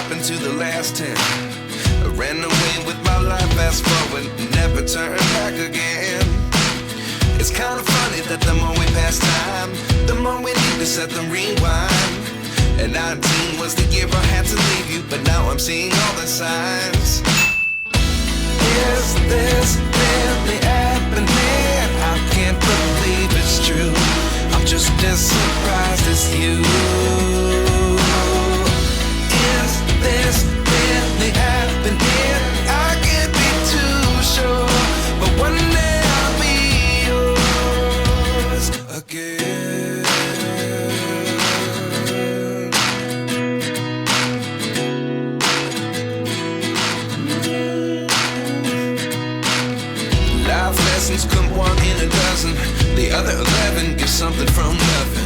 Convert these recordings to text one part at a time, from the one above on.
happened to the last 10? I ran away with my life, fast forward, never turn back again. It's kind of funny that the more we pass time, the more we need to set them rewind. And 19 was the year I had to leave you, but now I'm seeing all the signs. Is this really happening? I can't believe it's true. I'm just as surprised as you. Is this really happening? I can't be too sure, but one day I'll be yours again. Life lessons come one in a dozen. The other 11 give something from nothing.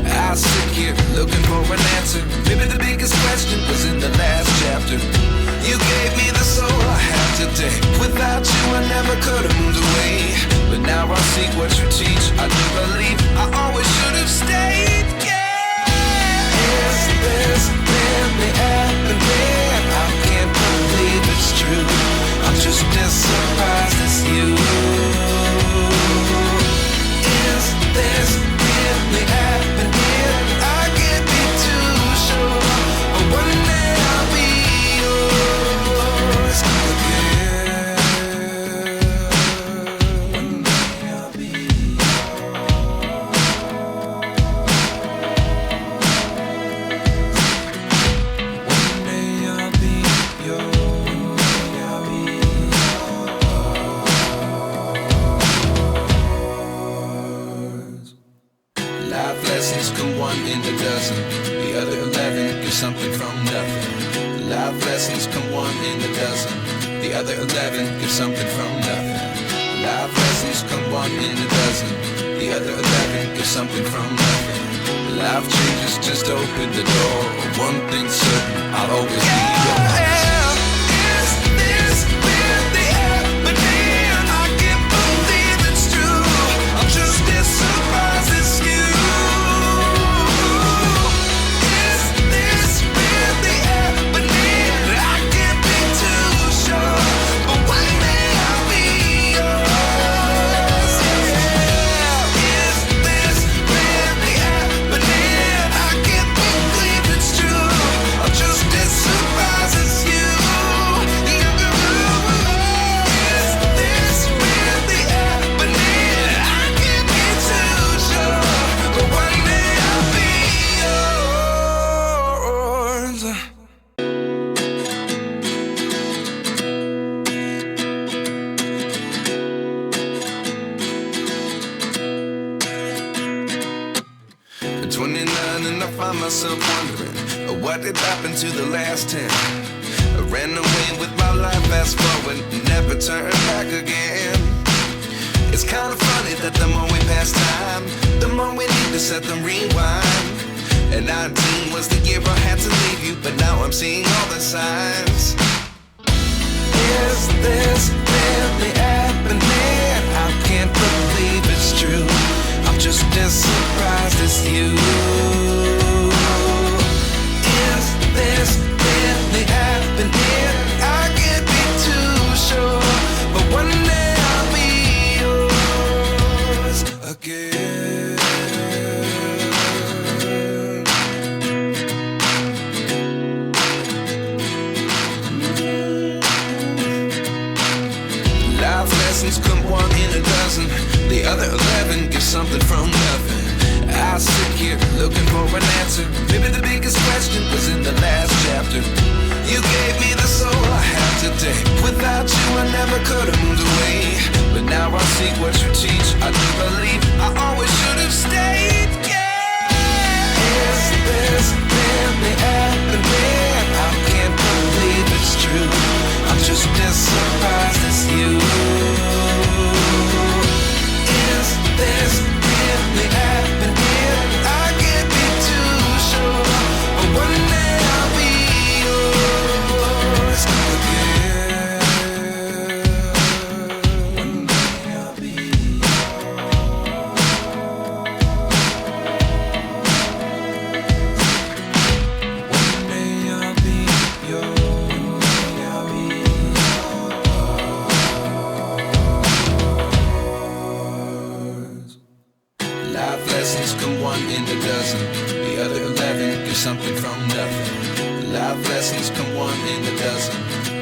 I sit here looking for an answer. Maybe the biggest question was in the last chapter. You gave me the soul I have today. Without you I never could have moved away. But now I see what you teach. I do believe I always should have stayed. Yeah. Is this really happening? I can't believe it's true. I'm just as surprised as you. Is this really happening? I can't be too sure, but one day I'll be yours again. One day I'll be yours. One day I'll be yours. Life lessons come one in a dozen. The other 11 give something from nothing. Life lessons come one in a dozen. The other 11 give something from nothing. Life lessons come one in a dozen. The other 11 give something from nothing. Life changes just open the door. One thing's certain, I'll always be yours. Is this really happening? I can't believe it's true. I'm just as surprised as you. At 29 and I find myself wondering what did happen to the last 10. I ran away with my life, fast forward, never turn back again. It's kind of funny that the more we pass time, the more we need to set them rewind. And 19 was the year I had to leave you, but now I'm seeing all the signs. Is this really happening? I can't believe it's true. I'm just as surprised as you. Is this really happening? I can't be too sure, but one day I'll be yours again. Life lessons come one in a dozen. The other 11 give something from nothing. I sit here looking for an answer. Maybe the biggest question was in the last chapter. You gave me the soul I have today. Without you I never could have moved away. But now I see what you teach. I do believe I always should have stayed. Yeah. Is this really happening? I can't believe it's true. I'm just as surprised as you. Is this really happening? I can't be too sure, but one day I'll be yours again. One day I'll be yours. One day I'll in a dozen.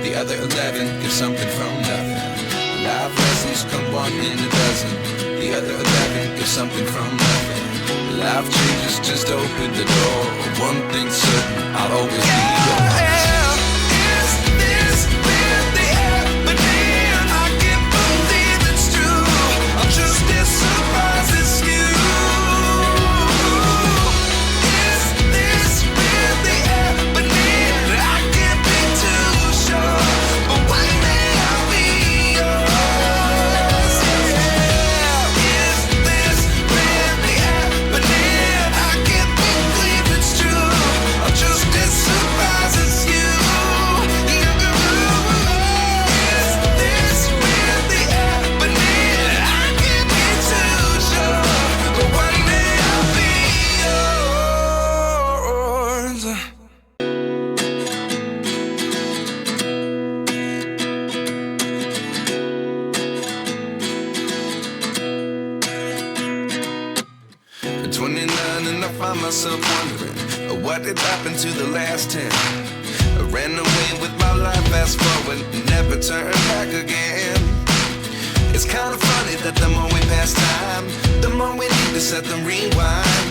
The other 11 give something from nothing. Life lessons come one in a dozen. The other 11 give something from nothing. Life changes, just open the door. One thing's certain, I'll always be yours. Is this really happening? I can't believe it's true. I'm just as surprised as you. Is this really happening? I can't be too sure, but one day I'll be yours. Yeah. Is this really happening? I can't believe it's true. I'm just as surprised as you. Is this really happening? I can't be too sure, but one day I'll be yours. 29 and I find myself wondering what did happen to the last 10. I ran away with my life, fast forward, never turn back again. It's kind of funny that the more we pass time, the more we need to set them rewind.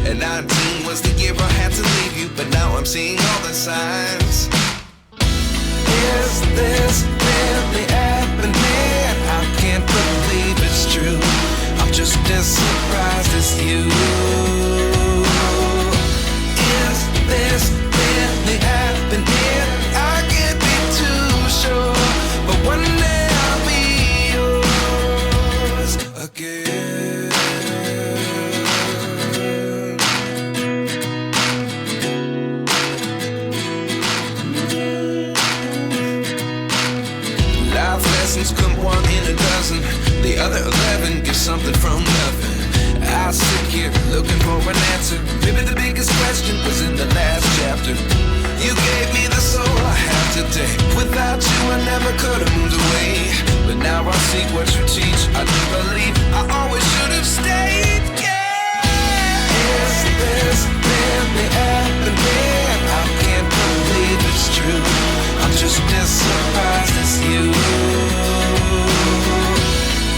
And 19 was the year I had to leave you, but now I'm seeing all the signs. Is this really happening? I can't believe it's true. I'm just as surprised as you. Is this really happening? I can't be too sure, but one day I'll be yours again. Life lessons come one in a dozen. The other 11 give something from nothing. I sit here looking for an answer. Maybe the biggest question was in the last chapter. You gave me the soul I have today. Without you I never could have moved away. But now I see what you teach. I do believe I always should have stayed. Yeah. Is this really happening? I can't believe it's true. I'm just as surprised as you.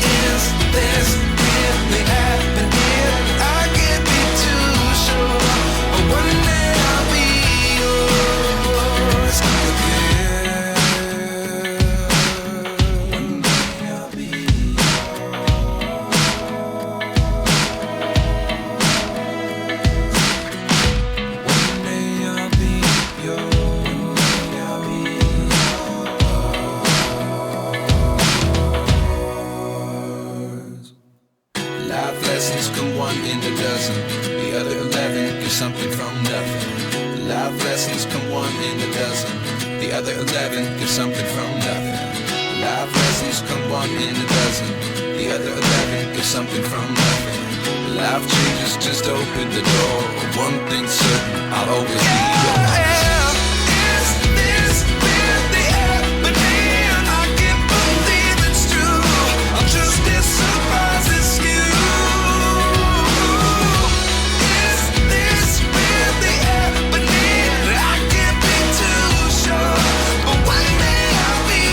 Is this really happening? I can't be too sure, but one day I'll be yours again. One day I'll be yours. One day I'll be yours. One day I'll be yours. Life lessons come one in a dozen. The other 11 give something from nothing. Life lessons come one in a dozen. The other 11 give something from nothing. Life lessons come one in a dozen. The other 11 give something from nothing. Life changes, just open the door. One thing's certain, I'll always be yours. Is this really happening? I can't believe it's true. I'm just as surprised as you. Is this really happening? I can't be too sure, but one day I'll be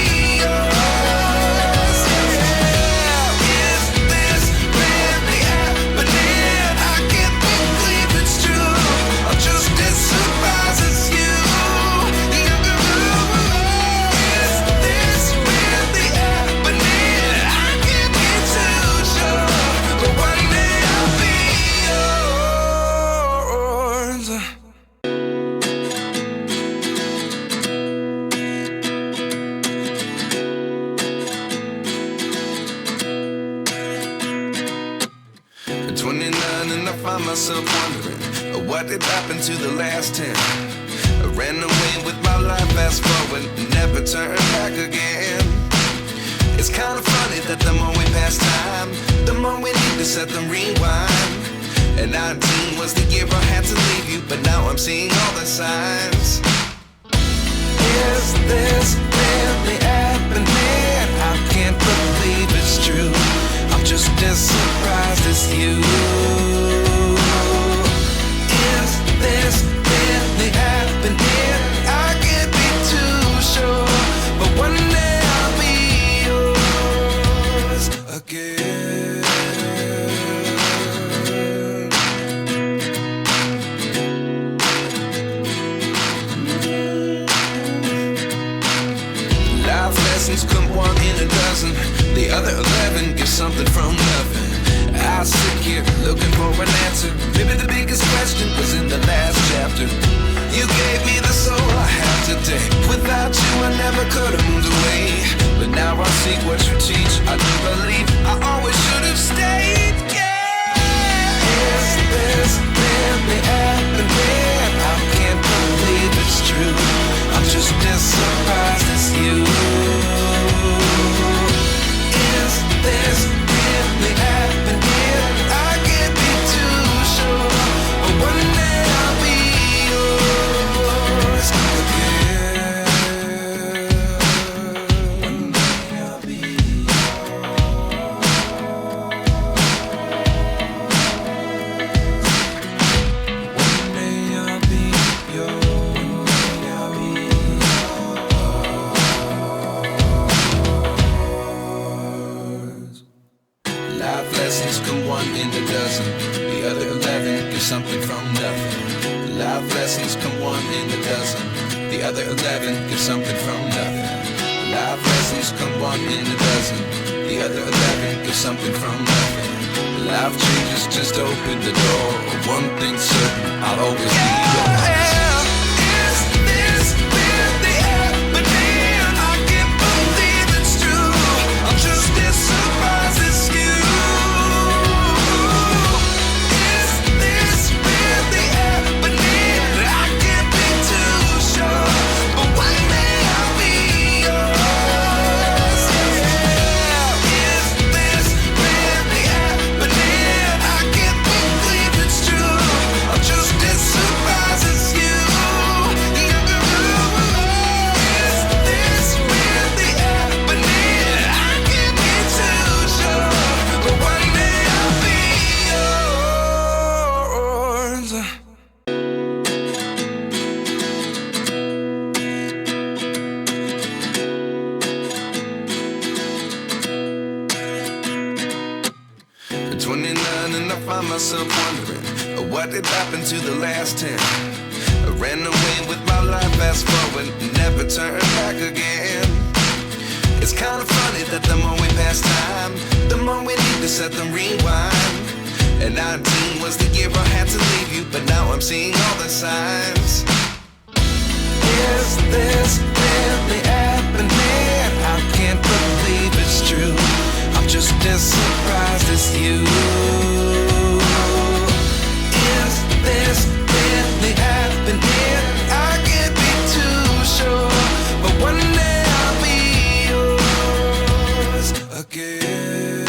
yours. Yeah. Is this really happening? I can't believe it's true. I'm just as surprised as you. Is this really happening? I can't be too sure, but one day I'll be yours. 29 and I find myself wondering what did happen to the last 10. I ran away with my life, fast forward, never turn back again. It's kind of funny that the more we pass time, the more we need to set them rewind. And 19 was the year I had to leave you, but now I'm seeing all the signs. Is this really happening? I can't believe it's true. I'm just as surprised as you. Is this really happening? I can't be too lessons come one in a dozen. The other 11 get something from nothing. I sit here looking for an answer. Maybe the biggest question was in the last chapter. You gave me the soul I have today. Without you I never could have moved away. But now I see what you teach. I do believe I always should have stayed. Yeah. Is this really happening? I can't believe it's true. I'm just as surprised as you. Is this really happening? I can't be too sure. But one day I'll be yours again. One day I'll be in a dozen. The other 11 get something from nothing. Life lessons come one in a dozen. The other 11 get something from nothing. Life lessons come one in a dozen. The other 11 get something from nothing. Life changes just open the door. One thing's certain, I'll always be yours. Is this really happening? I can't believe it's true. I'm just as surprised as you. Myself wondering what did happen to the last 10. I ran away with my life, fast forward, never turn back again. It's kind of funny that the more we pass time, the more we need to set them rewind. And 19 was the year I had to leave you, but now I'm seeing all the signs. Is this really happening? I can't believe it's true. I'm just as surprised as you. Is this really happening? I can't be too sure, but one day I'll be yours again.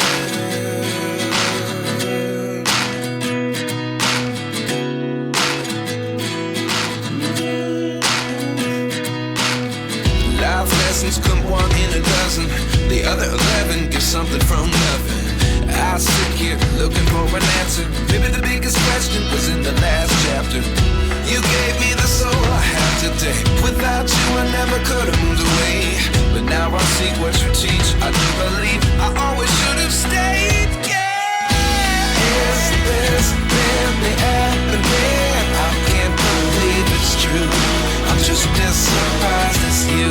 Life lessons come one in a dozen. The other 11 get something from nothing. I sit here looking for an answer. Maybe the biggest question was in the last chapter. You gave me the soul I have today. Without you I never could have moved away. But now I see what you teach. I do believe I always should have stayed. Yeah. Is this really happening? I can't believe it's true. I'm just as surprised as you.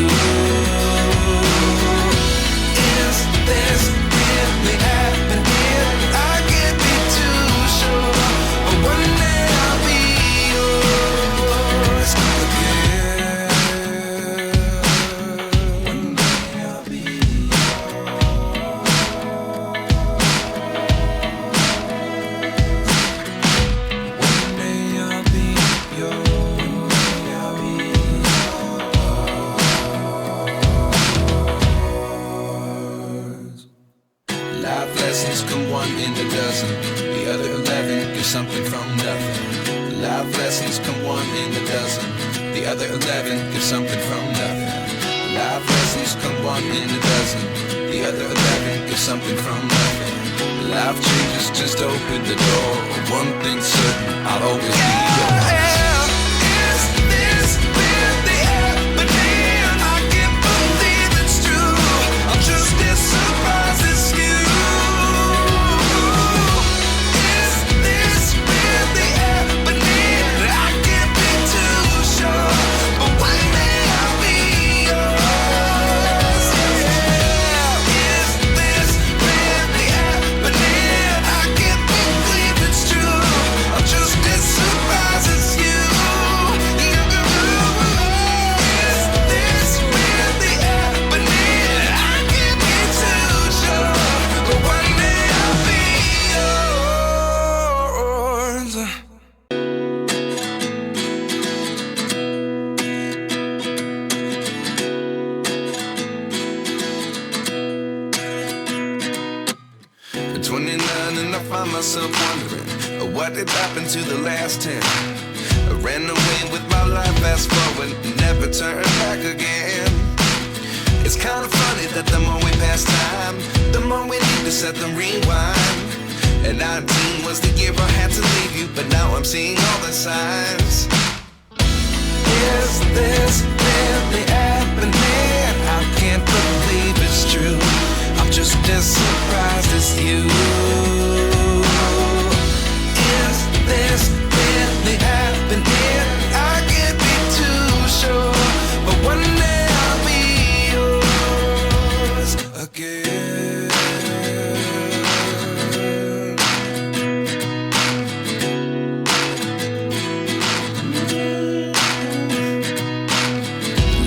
Is this really happening? I can't be too sure, but one day I'll be yours again. One day I'll be One day I'll be yours. Life lessons come one in a dozen. The other 11 get something from nothing. Life lessons come one in a dozen. The other 11 get something from nothing. Life lessons come one in a dozen. The other 11 get something from nothing. Life changes just open the door. One thing's certain, I'll always be yours. Is this really happening? I can't believe it's true. I'm just as surprised as you. find myself wondering, what did happen to the last 10? I ran away with my life, fast forward, never turn back again. It's kind of funny that the more we pass time, the more we need to set them rewind. And 19 was the year I had to leave you, but now I'm seeing all the signs. Is this really happening? I can't believe it's true. I'm just as surprised as you. Is this really happening? I can't be too sure, but one day I'll be yours again.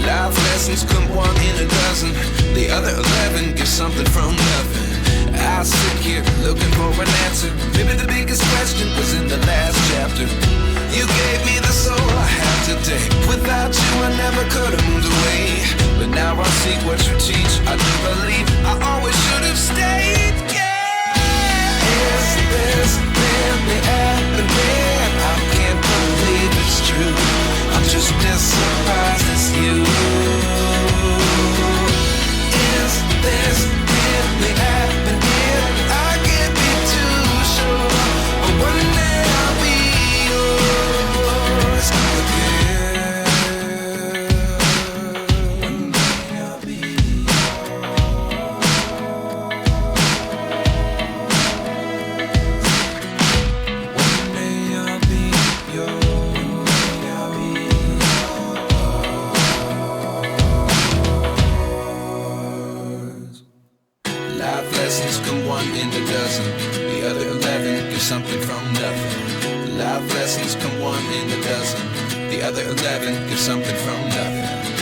Life lessons come one in a dozen. The other 11 get something from nothing. I sit here looking for an answer. Maybe the biggest question was in the last chapter. You gave me the soul I have today. Without you I never could have moved away. But now I see what you teach. I do believe I always should have stayed. Yeah. Is this really happening? I can't believe it's true. I'm just as surprised as you. Is this really happening? I can't be too sure, but one day I'll be yours again. One day I'll be yours. One day I'll be yours. I'll be yours. Life lessons come one in a dozen. The other 11 get something from nothing. Life lessons come one in a dozen. The other 11 get something from nothing.